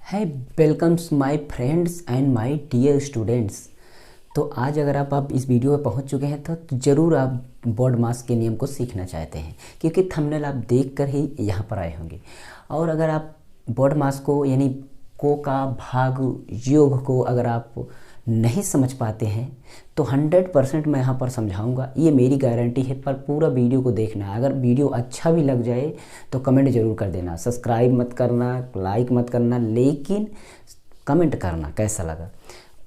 है welcomes my friends and my dear students. तो आज अगर आप इस वीडियो पे पहुंच चुके हैं तो ज़रूर आप बॉड मास के नियम को सीखना चाहते हैं, क्योंकि थंबनेल आप देखकर ही यहाँ पर आए होंगे। और अगर आप बॉड मास को यानी को का भाग योग को अगर आप नहीं समझ पाते हैं तो 100% मैं यहाँ पर समझाऊंगा, ये मेरी गारंटी है। पर पूरा वीडियो को देखना। अगर वीडियो अच्छा भी लग जाए तो कमेंट ज़रूर कर देना। सब्सक्राइब मत करना, लाइक मत करना, लेकिन कमेंट करना कैसा लगा,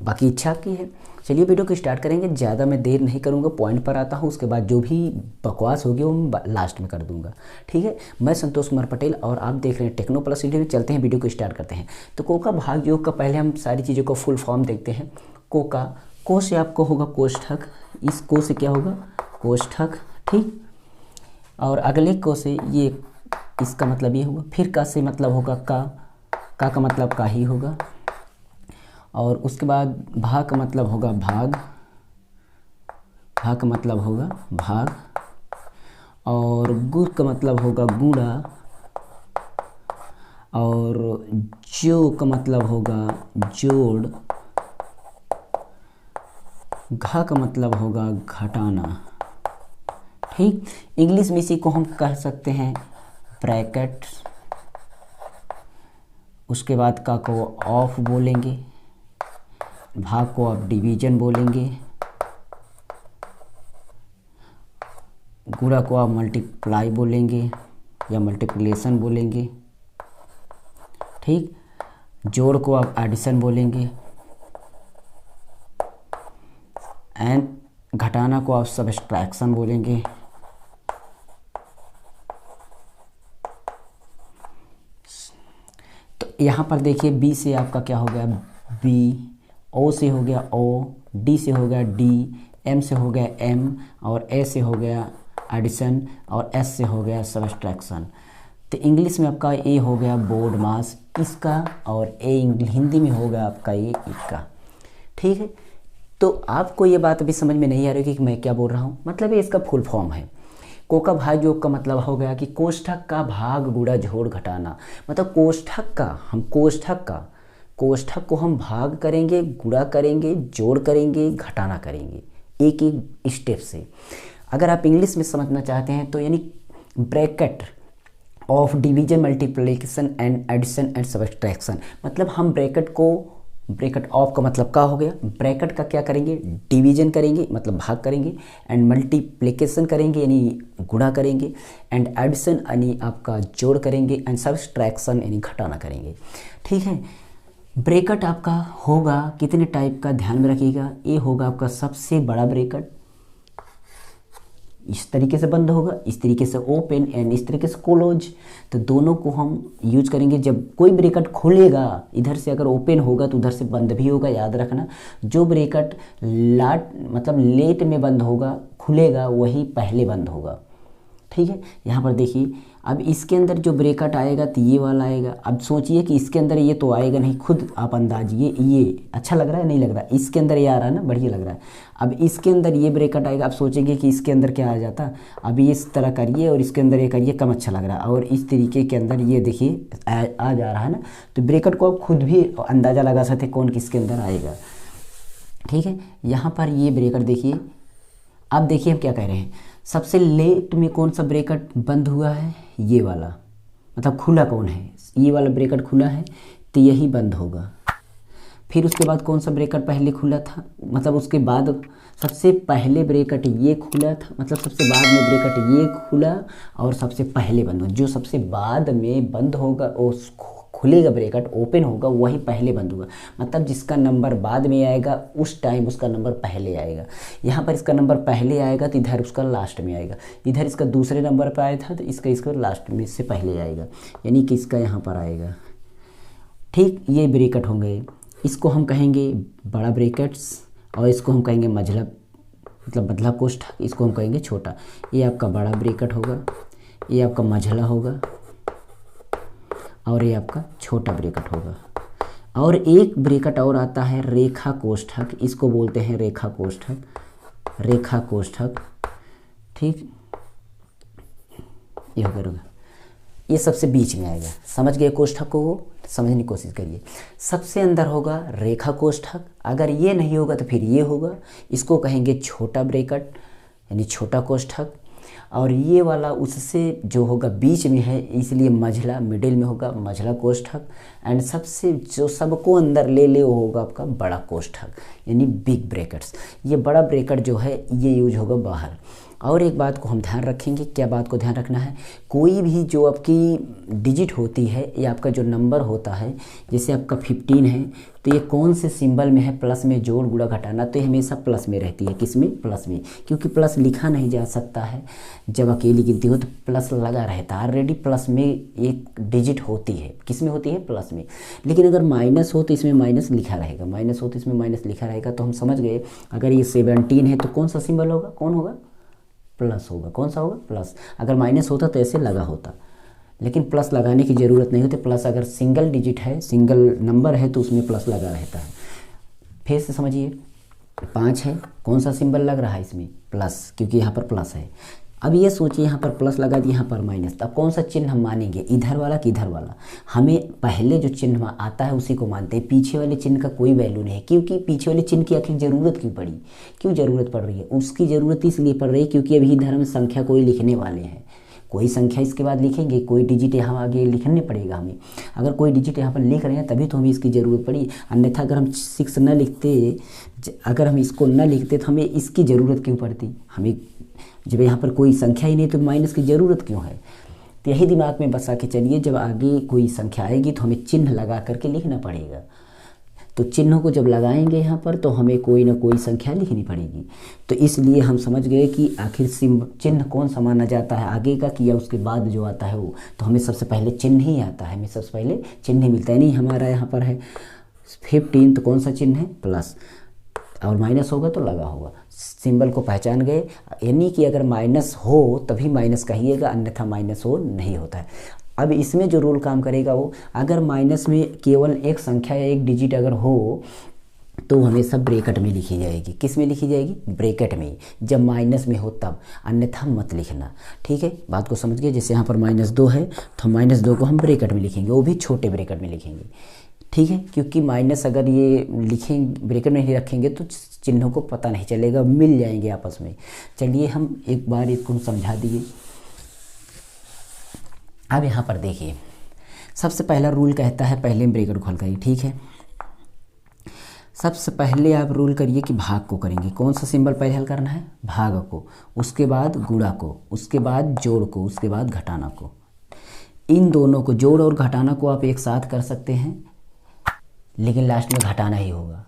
बाकी इच्छा आपकी है। चलिए वीडियो को स्टार्ट करेंगे। ज़्यादा मैं देर नहीं करूँगा, पॉइंट पर आता हूँ। उसके बाद जो भी बकवास होगी वो मैं लास्ट में कर दूँगा, ठीक है। मैं संतोष कुमार पटेल और आप देख रहे हैं टेक्नो प्लस इंडिया में। चलते हैं, वीडियो को स्टार्ट करते हैं। तो को का भाग योग का पहले हम सारी चीज़ों को फुल फॉर्म देखते हैं। को का को से आपको होगा कोष्ठक, इस को से क्या होगा कोष्ठक, ठीक। और अगले को से ये इसका मतलब ये होगा। फिर का से मतलब होगा का मतलब का ही होगा। और उसके बाद भाग का मतलब होगा भाग, भाग का मतलब होगा भाग। और गुण का मतलब होगा गुणा। और जो का मतलब होगा जोड़। घा का मतलब होगा घटाना, ठीक। इंग्लिश में इसी को हम कह सकते हैं ब्रैकेट। उसके बाद का को ऑफ बोलेंगे, भाग को आप डिवीजन बोलेंगे, गुणा को आप मल्टीप्लाई बोलेंगे या मल्टीप्लिकेशन बोलेंगे, ठीक। जोड़ को आप एडिशन बोलेंगे एंड घटाना को आप सब्ट्रैक्शन बोलेंगे। तो यहाँ पर देखिए बी से आपका क्या हो गया बी, ओ से हो गया ओ, डी से हो गया डी, एम से हो गया एम, और ए से हो गया एडिशन, और एस से हो गया सब्ट्रैक्शन। तो इंग्लिश में आपका ए हो गया बोर्ड मास इसका, और ए हिंदी में हो गया आपका ये इसका, ठीक है। तो आपको ये बात अभी समझ में नहीं आ रही कि मैं क्या बोल रहा हूँ। मतलब ये इसका फुल फॉर्म है। को का भाग योग का मतलब हो गया कि कोष्ठक का भाग गुणा जोड़ घटाना। मतलब कोष्ठक को हम भाग करेंगे, गुणा करेंगे, जोड़ करेंगे, घटाना करेंगे, एक एक स्टेप से। अगर आप इंग्लिश में समझना चाहते हैं तो यानी bracket of division multiplication and addition and subtraction. मतलब हम ब्रैकेट ऑफ का मतलब क्या हो गया, ब्रैकेट का क्या करेंगे डिवीजन करेंगे मतलब भाग करेंगे, एंड मल्टीप्लिकेशन करेंगे यानी गुणा करेंगे, एंड एडिशन यानी आपका जोड़ करेंगे, एंड सब्ट्रैक्शन यानी घटाना करेंगे, ठीक है। ब्रैकेट आपका होगा कितने टाइप का ध्यान में रखिएगा। ये होगा आपका सबसे बड़ा ब्रैकेट, इस तरीके से बंद होगा, इस तरीके से ओपन एंड इस तरीके से क्लोज। तो दोनों को हम यूज करेंगे। जब कोई ब्रैकेट खोलेगा इधर से अगर ओपन होगा तो उधर से बंद भी होगा, याद रखना। जो ब्रैकेट मतलब लेट में बंद होगा खुलेगा वही पहले बंद होगा, ठीक है। यहाँ पर देखिए अब इसके अंदर जो ब्रैकेट आएगा तो ये वाला आएगा। अब सोचिए कि इसके अंदर ये तो आएगा नहीं, खुद आप अंदाजिए। ये अच्छा लग रहा है नहीं लग रहा है, इसके अंदर ये आ रहा है ना, बढ़िया लग रहा है। अब इसके अंदर ये ब्रैकेट आएगा, आप सोचेंगे कि इसके अंदर क्या आ जाता। अब ये इस तरह करिए और इसके अंदर ये करिए, कम अच्छा लग रहा है। और इस तरीके के अंदर ये देखिए आ जा रहा है ना। तो ब्रैकेट को आप खुद भी अंदाज़ा लगा सकते कौन किसके अंदर आएगा, ठीक है। यहाँ पर ये ब्रैकेट देखिए। अब देखिए हम क्या कह रहे हैं, सबसे लेट में कौन सा ब्रैकेट बंद हुआ है, ये वाला। मतलब खुला कौन है, ये वाला ब्रैकेट खुला है तो यही बंद होगा। फिर उसके बाद कौन सा ब्रैकेट पहले खुला था, मतलब उसके बाद सबसे पहले ब्रैकेट ये खुला था, मतलब सबसे बाद में ब्रैकेट ये खुला और सबसे पहले बंद हुआ। जो सबसे बाद में बंद होगा वो खुलेगा, ब्रैकेट ओपन होगा वही पहले बंद होगा। मतलब जिसका नंबर बाद में आएगा उस टाइम उसका नंबर पहले आएगा। यहाँ पर इसका नंबर पहले आएगा तो इधर उसका लास्ट में आएगा। इधर इसका दूसरे नंबर पर आया था तो इसका लास्ट में से पहले आएगा, यानी कि इसका यहाँ पर आएगा, ठीक। ये ब्रैकेट होंगे, इसको हम कहेंगे बड़ा ब्रैकेट्स, और इसको हम कहेंगे मझला मतलब मझला कोष्ठक, इसको हम कहेंगे छोटा। ये आपका बड़ा ब्रैकेट होगा, ये आपका मझला होगा, और ये आपका छोटा ब्रैकेट होगा। और एक ब्रैकेट और आता है रेखा कोष्ठक, इसको बोलते हैं रेखा कोष्ठक, ठीक। ये होगा, ये सबसे बीच में आएगा। समझ गए कोष्ठक को। समझने की कोशिश करिए। सबसे अंदर होगा रेखा कोष्ठक, अगर ये नहीं होगा तो फिर ये होगा, इसको कहेंगे छोटा ब्रैकेट यानी छोटा कोष्ठक। और ये वाला उससे जो होगा बीच में है, इसलिए मझला मिडिल में होगा मझला कोष्ठक। एंड सबसे जो सबको अंदर ले ले वो होगा आपका बड़ा कोष्ठक यानी बिग ब्रैकेट्स। ये बड़ा ब्रैकेट जो है ये यूज होगा बाहर। और एक बात को हम ध्यान रखेंगे, क्या बात को ध्यान रखना है, कोई भी जो आपकी डिजिट होती है या आपका जो नंबर होता है, जैसे आपका 15 है तो ये कौन से सिंबल में है, प्लस में जोड़ गुणा घटाना, तो ये हमेशा प्लस में रहती है। किस में? प्लस में, क्योंकि प्लस लिखा नहीं जा सकता है। जब अकेली गिनती हो तो प्लस लगा रहता है, ऑलरेडी प्लस में एक डिजिट होती है। किस में होती है? प्लस में। लेकिन अगर माइनस हो तो इसमें माइनस लिखा रहेगा, माइनस हो तो इसमें माइनस लिखा रहेगा। तो हम समझ गए, अगर ये 17 है तो कौन सा सिंबल होगा? कौन होगा? प्लस होगा। कौन सा होगा? प्लस। अगर माइनस होता तो ऐसे लगा होता, लेकिन प्लस लगाने की ज़रूरत नहीं होती। प्लस अगर सिंगल डिजिट है, सिंगल नंबर है तो उसमें प्लस लगा रहता है। फिर से समझिए, 5 है, कौन सा सिंबल लग रहा है इसमें? प्लस, क्योंकि यहाँ पर प्लस है। अब ये सोचिए, यहाँ पर प्लस लगा दिया, यहाँ पर माइनस, तो अब कौन सा चिन्ह हम मानेंगे, इधर वाला कि इधर वाला? हमें पहले जो चिन्ह आता है उसी को मानते हैं, पीछे वाले चिन्ह का कोई वैल्यू नहीं है। क्योंकि पीछे वाले चिन्ह की आखिर ज़रूरत क्यों पड़ी, क्यों ज़रूरत पड़ रही है? उसकी ज़रूरत इसलिए पड़ रही है क्योंकि अभी इधर हम संख्या कोई लिखने वाले हैं, कोई संख्या इसके बाद लिखेंगे, कोई डिजिट यहाँ आगे लिखने पड़ेगा हमें। अगर कोई डिजिट यहाँ पर लिख रहे हैं तभी तो हमें इसकी ज़रूरत पड़ी, अन्यथा अगर हम 6 न लिखते, अगर हम इसको न लिखते तो हमें इसकी ज़रूरत क्यों पड़ती? हमें जब यहाँ पर कोई संख्या ही नहीं तो माइनस की ज़रूरत क्यों है? तो यही दिमाग में बसा के चलिए, जब आगे कोई संख्या आएगी तो हमें चिन्ह लगा करके लिखना पड़ेगा। तो चिन्हों को जब लगाएंगे यहाँ पर तो हमें कोई ना कोई संख्या लिखनी पड़ेगी। तो इसलिए हम समझ गए कि आखिर चिन्ह कौन सा माना जाता है, आगे का कि या उसके बाद जो आता है वो। तो हमें सबसे पहले चिन्ह ही आता है, हमें सबसे पहले चिन्ह ही मिलता है। नहीं, हमारा यहाँ पर है 15 तो कौन सा चिन्ह है? प्लस, और माइनस होगा तो लगा होगा। सिंबल को पहचान गए, यानी कि अगर माइनस हो तभी माइनस कहिएगा, अन्यथा माइनस हो नहीं होता है। अब इसमें जो रूल काम करेगा वो, अगर माइनस में केवल एक संख्या या एक डिजिट अगर हो तो हमेशा ब्रैकेट में लिखी जाएगी। किस में लिखी जाएगी? ब्रैकेट में, जब माइनस में हो तब, अन्यथा मत लिखना। ठीक है, बात को समझ गए। जैसे यहाँ पर -2 है तो -2 को हम ब्रैकेट में लिखेंगे, वो भी छोटे ब्रैकेट में लिखेंगे। ठीक है, क्योंकि माइनस अगर ये लिखेंगे ब्रैकेट में नहीं रखेंगे तो चिन्हों को पता नहीं चलेगा, मिल जाएंगे आपस में। चलिए हम एक बार इसको समझा दिए। अब यहाँ पर देखिए, सबसे पहला रूल कहता है पहले ब्रैकेट खोल करिए। ठीक है, सबसे पहले आप रूल करिए कि भाग को करेंगे। कौन सा सिंबल पहले हल करना है? भाग को, उसके बाद गुणा को, उसके बाद जोड़ को, उसके बाद घटाना को। इन दोनों को, जोड़ और घटाना को आप एक साथ कर सकते हैं, लेकिन लास्ट में घटाना ही होगा।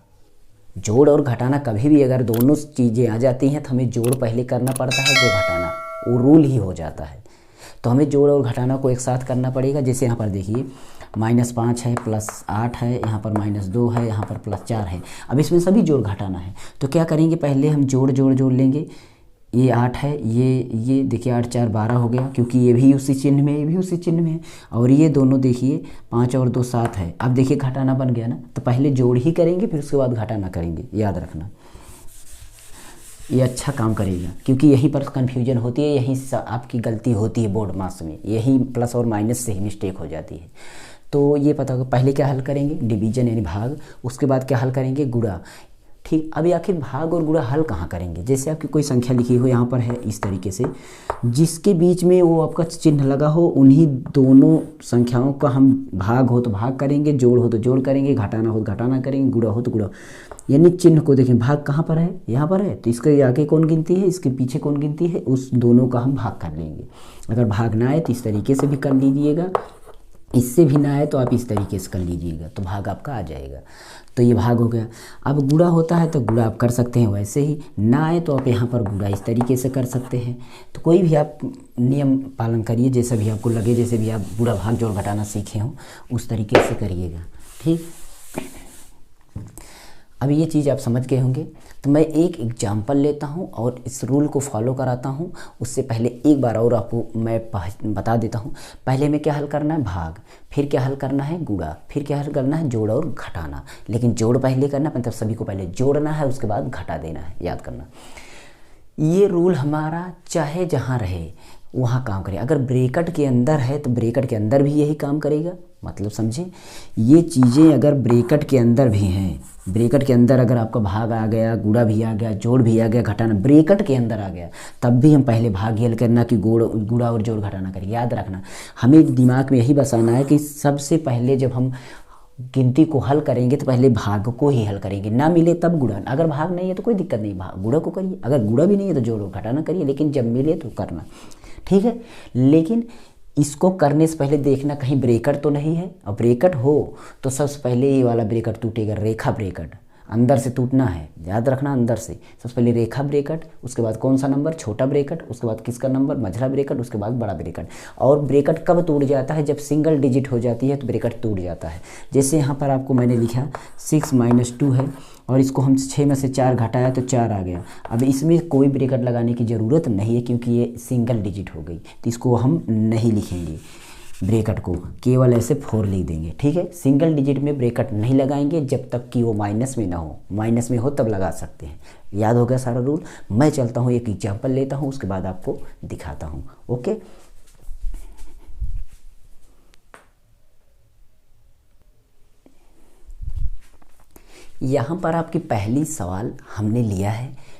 जोड़ और घटाना कभी भी अगर दोनों चीज़ें आ जाती हैं तो हमें जोड़ पहले करना पड़ता है, जो घटाना वो रूल ही हो जाता है। तो हमें जोड़ और घटाना को एक साथ करना पड़ेगा। जैसे यहाँ पर देखिए, -5 है, +8 है, यहाँ पर -2 है, यहाँ पर +4 है। अब इसमें सभी जोड़ घटाना है तो क्या करेंगे? पहले हम जोड़ लेंगे। ये 8 है, ये देखिए 8 4 12 हो गया, क्योंकि ये भी उसी चिन्ह में, ये भी उसी चिन्ह में है। और ये दोनों देखिए 5 और 2 7 है। अब देखिए घटाना बन गया ना, तो पहले जोड़ ही करेंगे फिर उसके बाद घटाना करेंगे, याद रखना। ये अच्छा काम करेगा, क्योंकि यहीं पर कन्फ्यूजन होती है, यहीं आपकी गलती होती है बोर्ड मार्क्स में, यही प्लस और माइनस से ही मिस्टेक हो जाती है। तो ये पता होगा, पहले क्या हल करेंगे? डिवीजन यानी भाग, उसके बाद क्या हल करेंगे? गुणा। ठीक, अभी आखिर भाग और गुणा हल कहाँ करेंगे? जैसे आपकी कोई संख्या लिखी हो यहाँ पर है इस तरीके से, जिसके बीच में वो आपका चिन्ह लगा हो, उन्हीं दोनों संख्याओं का हम भाग हो तो भाग करेंगे, जोड़ हो तो जोड़ करेंगे, घटाना हो तो घटाना करेंगे, गुणा हो तो गुणा। यानी चिन्ह को देखें, भाग कहाँ पर है? यहाँ पर है, तो इसके आगे कौन गिनती है, इसके पीछे कौन गिनती है, उस दोनों का हम भाग कर लेंगे। अगर भाग ना आए तो इस तरीके से भी कर लीजिएगा, इससे भी ना आए तो आप इस तरीके से कर लीजिएगा, तो भाग आपका आ जाएगा। तो ये भाग हो गया। अब गुणा होता है तो गुणा आप कर सकते हैं वैसे ही, ना आए तो आप यहाँ पर गुणा इस तरीके से कर सकते हैं। तो कोई भी आप नियम पालन करिए, जैसा भी आपको लगे, जैसे भी आप गुणा भाग जोड़ घटाना सीखे हों उस तरीके से करिएगा। ठीक, अब ये चीज़ आप समझ गए होंगे। तो मैं एक एग्जाम्पल लेता हूँ और इस रूल को फॉलो कराता हूँ। उससे पहले एक बार और आपको मैं बता देता हूँ। पहले में क्या हल करना है? भाग, फिर क्या हल करना है? गुणा, फिर क्या हल करना है? जोड़ और घटाना। लेकिन जोड़ पहले करना, मतलब सभी को पहले जोड़ना है, उसके बाद घटा देना है, याद करना। ये रूल हमारा चाहे जहाँ रहे वहाँ काम करे। अगर ब्रैकेट के अंदर है तो ब्रैकेट के अंदर भी यही काम करेगा, मतलब समझे, ये चीज़ें अगर ब्रैकेट के अंदर भी हैं, ब्रैकेट के अंदर अगर आपका भाग आ गया, गुणा भी आ गया, जोड़ भी आ गया, घटाना ब्रैकेट के अंदर आ गया, तब भी हम पहले भाग हल करना कि गुणा और जोड़ घटाना करें। याद रखना, हमें दिमाग में यही बसाना है कि सबसे पहले जब हम गिनती को हल करेंगे तो पहले भाग को ही हल करेंगे, ना मिले तब गुणा। अगर भाग नहीं है तो कोई दिक्कत नहीं, भाग गुणा को करिए, अगर गुणा भी नहीं है तो जोड़ घटाना करिए, लेकिन जब मिले तो करना, ठीक है। लेकिन इसको करने से पहले देखना कहीं ब्रैकेट तो नहीं है, और ब्रैकेट हो तो सबसे पहले ये वाला ब्रैकेट टूटेगा, रेखा ब्रैकेट अंदर से टूटना है, याद रखना अंदर से। सबसे पहले रेखा ब्रैकेट, उसके बाद कौन सा नंबर, छोटा ब्रैकेट, उसके बाद किसका नंबर, मझला ब्रैकेट, उसके बाद बड़ा ब्रैकेट। और ब्रैकेट कब टूट जाता है, जब सिंगल डिजिट हो जाती है तो ब्रैकेट टूट जाता है। जैसे यहाँ पर आपको मैंने लिखा 6 - 2 है, और इसको हम 6 में से 4 घटाया तो 4 आ गया। अब इसमें कोई ब्रैकेट लगाने की ज़रूरत नहीं है क्योंकि ये सिंगल डिजिट हो गई, तो इसको हम नहीं लिखेंगे ब्रैकेट को, केवल ऐसे 4 लिख देंगे, ठीक है। सिंगल डिजिट में ब्रैकेट नहीं लगाएंगे जब तक कि वो माइनस में ना हो, माइनस में हो तब लगा सकते हैं। याद हो गया सारा रूल। मैं चलता हूँ एक एग्जाम्पल लेता हूँ, उसके बाद आपको दिखाता हूँ, ओके। यहाँ पर आपकी पहली सवाल हमने लिया है,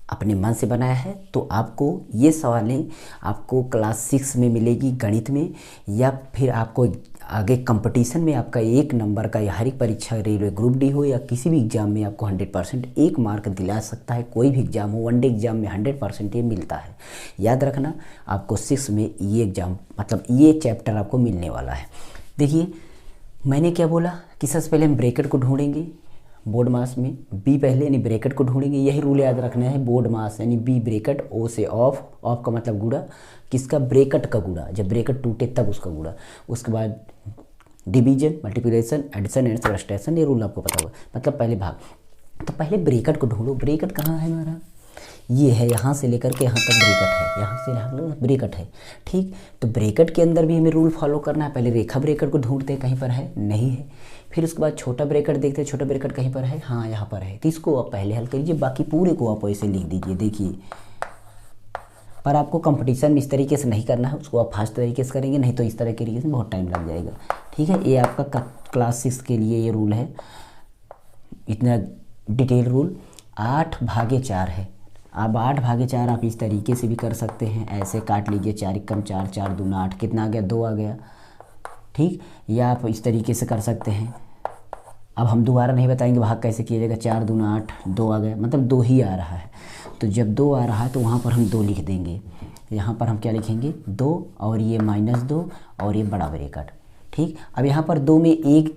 अपने मन से बनाया है, तो आपको ये सवालें आपको क्लास 6 में मिलेगी गणित में, या फिर आपको आगे कंपटीशन में आपका 1 नंबर का, या हर एक परीक्षा रेलवे ग्रुप डी हो या किसी भी एग्जाम में आपको 100% 1 मार्क दिला सकता है। कोई भी एग्जाम हो, वनडे एग्जाम में 100% ये मिलता है। याद रखना, आपको 6 में ये एग्जाम मतलब ये चैप्टर आपको मिलने वाला है। देखिए मैंने क्या बोला कि सबसे पहले हम ब्रैकेट को ढूंढेंगे, बोर्ड मास में बी पहले यानी ब्रैकेट को ढूंढेंगे, यही रूल याद रखना है। बोर्ड मास यानी बी ब्रैकेट, ओ से ऑफ, ऑफ का मतलब गुणा, किसका, ब्रैकेट का गुणा, जब ब्रैकेट टूटे तब उसका गुणा। उसके बाद division, multiplication, addition and subtraction, ये रूल आपको पता होगा, मतलब पहले भाग। तो पहले ब्रैकेट को ढूंढो, ब्रैकेट कहाँ है हमारा, ये है, यहाँ से लेकर के यहाँ तक ब्रैकेट है, यहाँ से यहाँ तक ब्रैकेट है, ठीक। तो ब्रैकेट के अंदर भी हमें रूल फॉलो करना है। पहले रेखा ब्रैकेट को ढूंढते हैं, कहीं पर है, नहीं है। फिर उसके बाद छोटा ब्रैकेट देखते हैं, छोटा ब्रैकेट कहीं पर है, हाँ यहाँ पर है, तो इसको आप पहले हल करिए, बाकी पूरे को आप ऐसे लिख दीजिए। देखिए, पर आपको कंपटीशन में इस तरीके से नहीं करना है, उसको आप फास्ट तरीके से करेंगे, नहीं तो इस तरह के तरीके से बहुत टाइम लग जाएगा, ठीक है। ये आपका क्लास 6 के लिए ये रूल है, इतना डिटेल रूल। 8/4 है। अब 8/4 आप इस तरीके से भी कर सकते हैं, ऐसे काट लीजिए, 4 × 4, 4 दूना 8, कितना आ गया, 2 आ गया, ठीक। या आप इस तरीके से कर सकते हैं। अब हम दोबारा नहीं बताएंगे भाग कैसे किया जाएगा, 4 दूना 8, 2 आ गया, मतलब 2 ही आ रहा है। तो जब 2 आ रहा है तो वहाँ पर हम 2 लिख देंगे, यहाँ पर हम क्या लिखेंगे, 2, और ये -2, और ये बड़ा ब्रैकेट, ठीक। अब यहाँ पर 2 में एक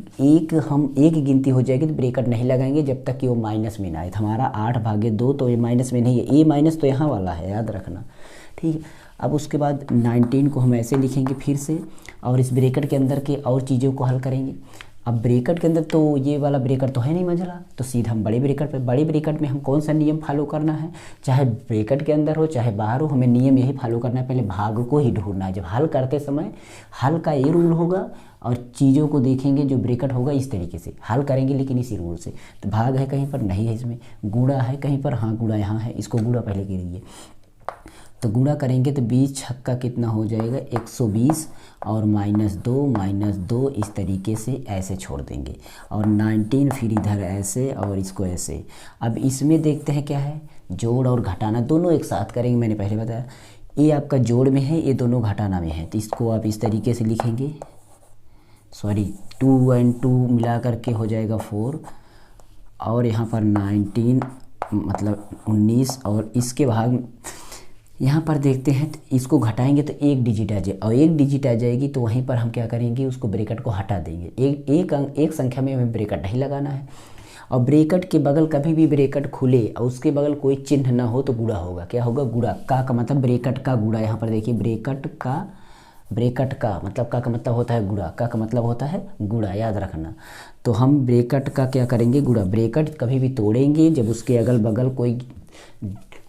गिनती हो जाएगी तो ब्रैकेट नहीं लगाएंगे जब तक कि वो माइनस में ना आए। तो हमारा 8/2, तो ये माइनस में नहीं है, ये माइनस तो यहाँ वाला है, याद रखना, ठीक। अब उसके बाद 19 को हम ऐसे लिखेंगे फिर से, और इस ब्रैकेट के अंदर के और चीज़ों को हल करेंगे। अब ब्रैकेट के अंदर तो ये वाला ब्रैकेट तो है नहीं मझला, तो सीधा हम बड़े ब्रैकेट पे, बड़े ब्रैकेट में हम कौन सा नियम फॉलो करना है, चाहे ब्रैकेट के अंदर हो चाहे बाहर हो, हमें नियम यही फॉलो करना है, पहले भाग को ही ढूंढना है। जब हल करते समय हल का ये रूल होगा, और चीज़ों को देखेंगे, जो ब्रैकेट होगा इस तरीके से हल करेंगे, लेकिन इसी रूल से। तो भाग है कहीं पर, नहीं है इसमें, गुणा है कहीं पर, हाँ गुणा यहाँ है, इसको गुणा पहले कीजिए। तो गुणा करेंगे तो 20 छक्का कितना हो जाएगा, 120, और -2 इस तरीके से ऐसे छोड़ देंगे, और 19 फिर इधर ऐसे, और इसको ऐसे। अब इसमें देखते हैं क्या है, जोड़ और घटाना दोनों एक साथ करेंगे, मैंने पहले बताया। ये आपका जोड़ में है, ये दोनों घटाना में है, तो इसको आप इस तरीके से लिखेंगे, सॉरी 2 और 2 मिला करके हो जाएगा 4, और यहाँ पर 19 मतलब 19, और इसके भाग यहाँ पर देखते हैं, तो इसको घटाएंगे तो 1 डिजिट आ जाए, और 1 डिजिट आ जाएगी तो वहीं पर हम क्या करेंगे, उसको ब्रैकेट को हटा देंगे। एक संख्या में हमें ब्रैकेट नहीं लगाना है, और ब्रैकेट के बगल कभी भी ब्रैकेट खुले और उसके बगल कोई चिन्ह ना हो तो गुणा होगा, क्या होगा, गुणा। का मतलब ब्रैकेट का गुणा, यहाँ पर देखिए ब्रैकेट का मतलब का मतलब होता है गुणा, का मतलब होता है गुणा, याद रखना। तो हम ब्रैकेट का क्या करेंगे, गुणा। ब्रैकेट कभी भी तोड़ेंगे जब उसके अगल बगल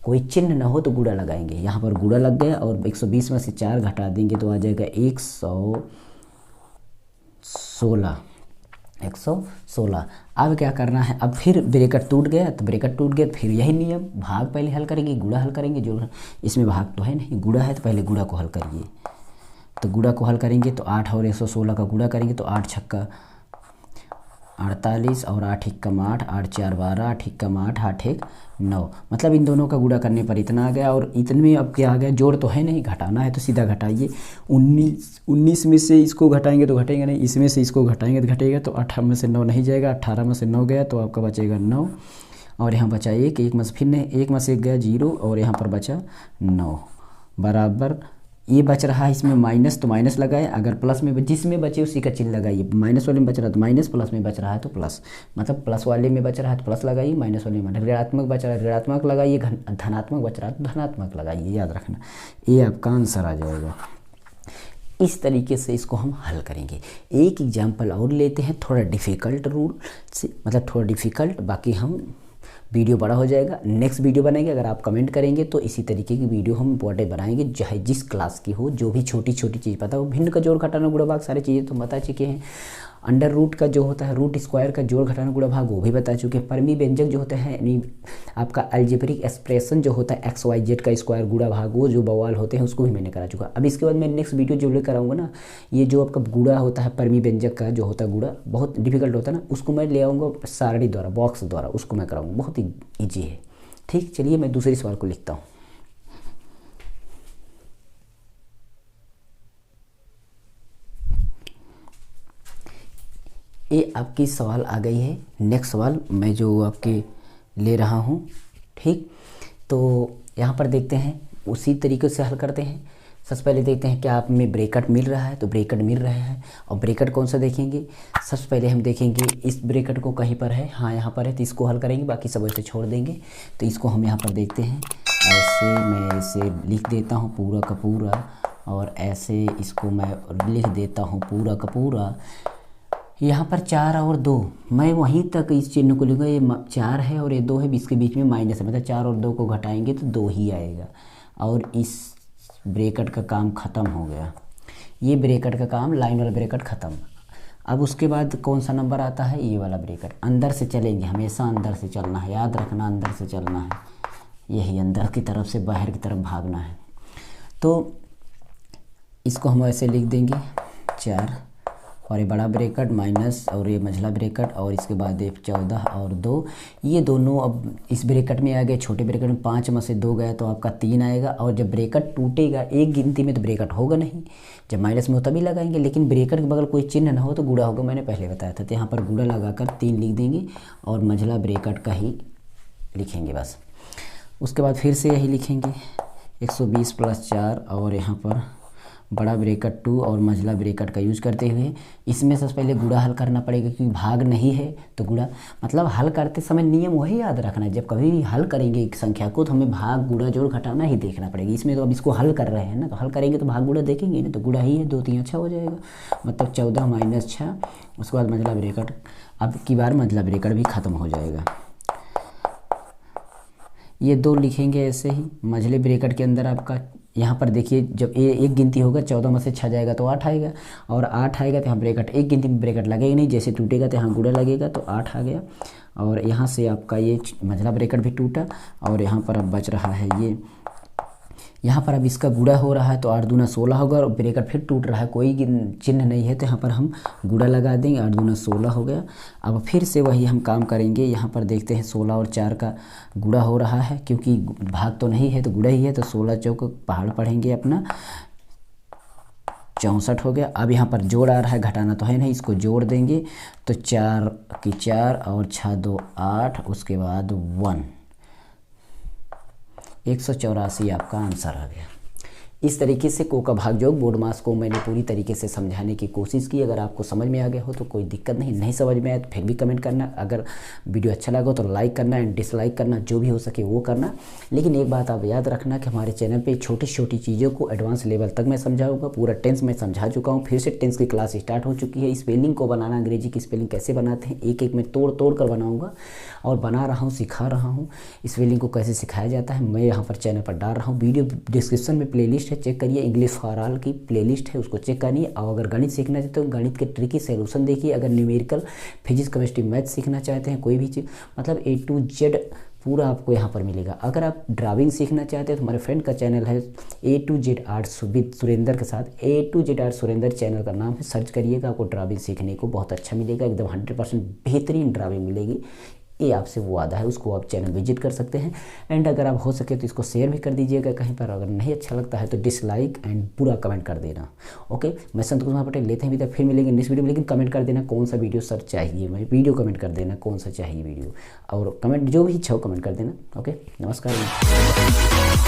कोई चिन्ह ना हो तो गुणा लगाएंगे। यहाँ पर गुणा लग गया, और 120 में से 4 घटा देंगे तो आ जाएगा 116। अब क्या करना है, अब फिर ब्रैकेट टूट गया, तो ब्रैकेट टूट गया तो फिर यही नियम, भाग पहले हल करेंगे, गुणा हल करेंगे। जो इसमें भाग तो है नहीं, गुणा है तो पहले गुणा को हल करिए, तो गुणा को हल करेंगे तो 8 और 116 का गुणा करेंगे तो 8 छक्का 48 और 8 एकम 8, 8 4 12, 8 एकम 8, 8 एक 9। मतलब इन दोनों का गुणा करने पर इतना आ गया। और इतने में अब क्या आ गया, जोड़ तो है नहीं, घटाना है तो सीधा घटाइए। 19 में से इसको घटाएंगे तो घटेगा नहीं, इसमें से इसको घटाएंगे तो घटेगा। तो 18 में से 9 नहीं जाएगा, 18 में से 9 गया तो आपका बचेगा 9 और यहाँ बचा एक में से फिर नहीं, एक में से एक गया 0 और यहाँ पर बचा 9 बराबर। ये बच रहा है इसमें माइनस तो माइनस लगाए, अगर प्लस में जिसमें बचे उसी का चिन्ह लगाइए। माइनस वाले में बच रहा है तो माइनस, प्लस में बच रहा है तो प्लस, मतलब प्लस वाले में बच रहा है तो प्लस लगाइए, माइनस वाले में ऋणात्मक बच रहा है ऋणात्मक लगाइए, धनात्मक बच रहा है तो धनात्मक लगाइए। याद रखना, ये आपका आंसर आ जाएगा। इस तरीके से इसको हम हल करेंगे। एक एग्जाम्पल और लेते हैं थोड़ा डिफ़िकल्ट रूल से, मतलब थोड़ा डिफ़िकल्ट, बाकी हम वीडियो बड़ा हो जाएगा, नेक्स्ट वीडियो बनाएंगे। अगर आप कमेंट करेंगे तो इसी तरीके की वीडियो हम इंपॉर्टेंट बनाएंगे, चाहे जिस क्लास की हो, जो भी छोटी छोटी चीज़ पता हो। भिन्न का जोड़ घटाना गुणा भाग सारी चीज़ें तो बता चुके हैं। अंडर रूट का जो होता है, रूट स्क्वायर का जोड़ घटाना गुणा भाग वो भी बता चुके हैं। परमी व्यंजक जो होता है, यानी आपका अलजेब्रिक एक्सप्रेशन जो होता है XYZ का स्क्वायर गुणा भाग, वो जो बवाल होते हैं उसको भी मैंने करा चुका। अब इसके बाद मैं नेक्स्ट वीडियो जो लेकर आऊँगा ना, ये जो आपका गुणा होता है, परमी व्यंजक का जो होता है गुणा, बहुत डिफिकल्ट होता है ना, उसको मैं ले आऊँगा सारणी द्वारा, बॉक्स द्वारा, उसको मैं कराऊँगा, बहुत ही ईजी है। ठीक, चलिए मैं दूसरे सवाल को लिखता हूँ। ये आपकी सवाल आ गई है। नेक्स्ट सवाल मैं जो आपके ले रहा हूँ, ठीक, तो यहाँ पर देखते हैं, उसी तरीके से हल करते हैं। सबसे पहले देखते हैं क्या आप में ब्रैकेट मिल रहा है, तो ब्रैकेट मिल रहा है। और ब्रैकेट कौन सा देखेंगे, सबसे पहले हम देखेंगे इस ब्रैकेट को कहीं पर है, हाँ यहाँ पर है, तो इसको हल करेंगे, बाकी सब ऐसे छोड़ देंगे। तो इसको हम यहाँ पर देखते हैं, ऐसे मैं इसे लिख देता हूँ पूरा का पूरा, और ऐसे इसको मैं लिख देता हूँ पूरा का पूरा। यहाँ पर 4 और 2, मैं वहीं तक इस चिन्ह को लिखूँगा, ये 4 है और ये 2 है, इसके बीच में माइनस है, मतलब 4 और 2 को घटाएंगे तो 2 ही आएगा। और इस ब्रैकेट का काम ख़त्म हो गया, ये ब्रैकेट का काम, लाइन वाला ब्रैकेट ख़त्म। अब उसके बाद कौन सा नंबर आता है, ये वाला ब्रैकेट। अंदर से चलेंगे, हमेशा अंदर से चलना है, याद रखना, अंदर से चलना है, यही अंदर की तरफ से बाहर की तरफ भागना है। तो इसको हम ऐसे लिख देंगे 4 और ये बड़ा ब्रैकेट माइनस और ये मझला ब्रैकेट, और इसके बाद 14 और 2, ये दोनों अब इस ब्रैकेट में आ गए। छोटे ब्रैकेट में 5 में से 2 गया तो आपका 3 आएगा। और जब ब्रैकेट टूटेगा एक गिनती में तो ब्रैकेट होगा नहीं, जब माइनस में हो तभी लगाएंगे, लेकिन ब्रैकेट के बगल कोई चिन्ह ना हो तो गुणा होगा, मैंने पहले बताया था। तो यहाँ पर गुणा लगाकर 3 लिख देंगे और मझला ब्रैकेट का ही लिखेंगे बस। उसके बाद फिर से यही लिखेंगे 120 + 4 और यहाँ पर बड़ा ब्रैकेट 2 और मझला ब्रैकेट का यूज करते हुए इसमें सबसे पहले गुणा हल करना पड़ेगा, क्योंकि भाग नहीं है तो गुणा, मतलब हल करते समय नियम वही याद रखना है, जब कभी भी हल करेंगे एक संख्या को तो हमें भाग गुणा जोड़ घटाना ही देखना पड़ेगा। इसमें तो अब इसको हल कर रहे हैं ना, तो हल करेंगे तो भाग गुणा देखेंगे ना, तो गुणा ही है, 2 3 6 हो जाएगा, मतलब 14 - 6। उसके बाद मझला ब्रैकेट, अब की बार मझला ब्रैकेट भी ख़त्म हो जाएगा। ये 2 लिखेंगे ऐसे ही मझले ब्रैकेट के अंदर। आपका यहाँ पर देखिए, जब ये एक गिनती होगा 14 में से 6 जाएगा तो 8 आएगा, और 8 आएगा तो यहाँ ब्रैकेट, एक गिनती में ब्रैकेट लगेगा नहीं, जैसे टूटेगा तो यहाँ गुणा लगेगा तो 8 आ गया। और यहाँ से आपका ये मझला ब्रैकेट भी टूटा, और यहाँ पर अब बच रहा है ये, यहाँ पर अब इसका गुणा हो रहा है तो 8 दूना 16 होगा, और ब्रैकेट फिर टूट रहा है, कोई चिन्ह नहीं है तो यहाँ पर हम गुणा लगा देंगे, 8 दूना 16 हो गया। अब फिर से वही हम काम करेंगे, यहाँ पर देखते हैं 16 और 4 का गुणा हो रहा है, क्योंकि भाग तो नहीं है तो गुणा ही है, तो 16 चौक पहाड़ पढ़ेंगे अपना, 64 हो गया। अब यहाँ पर जोड़ आ रहा है, घटाना तो है नहीं, इसको जोड़ देंगे तो 4 की 4 और 6 2 8, उसके बाद 1, 184 आपका आंसर आ गया। इस तरीके से को का भागयोग बोर्ड मास को मैंने पूरी तरीके से समझाने की कोशिश की। अगर आपको समझ में आ गया हो तो कोई दिक्कत नहीं समझ में आया तो फिर भी कमेंट करना। अगर वीडियो अच्छा लगा तो लाइक करना एंड डिसलाइक करना, जो भी हो सके वो करना। लेकिन एक बात आप याद रखना कि हमारे चैनल पे छोटी छोटी चीज़ों को एडवांस लेवल तक मैं समझाऊंगा। पूरा टेंस मैं समझा चुका हूँ, फिर से टेंस की क्लास स्टार्ट हो चुकी है। स्पेलिंग को बनाना, अंग्रेजी की स्पेलिंग कैसे बनाते हैं, एक एक में तोड़ तोड़ कर बनाऊँगा और बना रहा हूँ, सिखा रहा हूँ। स्पेलिंग को कैसे सिखाया जाता है मैं यहाँ पर चैनल पर डाल रहा हूँ। वीडियो डिस्क्रिप्शन में प्लेलिस्ट है, चेक करिए। इंग्लिश फॉर ऑल की प्लेलिस्ट है, उसको चेक करिए। और अगर गणित सीखना चाहते हो गणित के ट्रिकी सॉल्यूशन देखिए। अगर न्यूमेरिकल, फिजिक्स, केमिस्ट्री, मैथ सीखना चाहते हैं, कोई भी चीज़ मतलब A to Z पूरा आपको यहाँ पर मिलेगा। अगर आप ड्राइविंग सीखना चाहते हैं तो हमारे फ्रेंड का चैनल है A to Z art with Surendra के साथ, A to Z art Surendra channel का नाम है, सर्च करिएगा, आपको ड्राइविंग सीखने को बहुत अच्छा मिलेगा, एकदम 100% बेहतरीन ड्राइविंग मिलेगी, ये आपसे वो वादा है। उसको आप चैनल विजिट कर सकते हैं। एंड अगर आप हो सके तो इसको शेयर भी कर दीजिएगा कहीं पर, अगर नहीं अच्छा लगता है तो डिसलाइक एंड पूरा कमेंट कर देना। ओके, मैं संत कुमार पटेल लेते हैं विदा, फिर मिलेंगे नेक्स्ट वीडियो में, लेकिन कमेंट कर देना कौन सा वीडियो सर चाहिए, मैं वीडियो कमेंट कर देना कौन सा चाहिए वीडियो, और कमेंट जो भी इच्छा हो कमेंट कर देना। ओके, नमस्कार।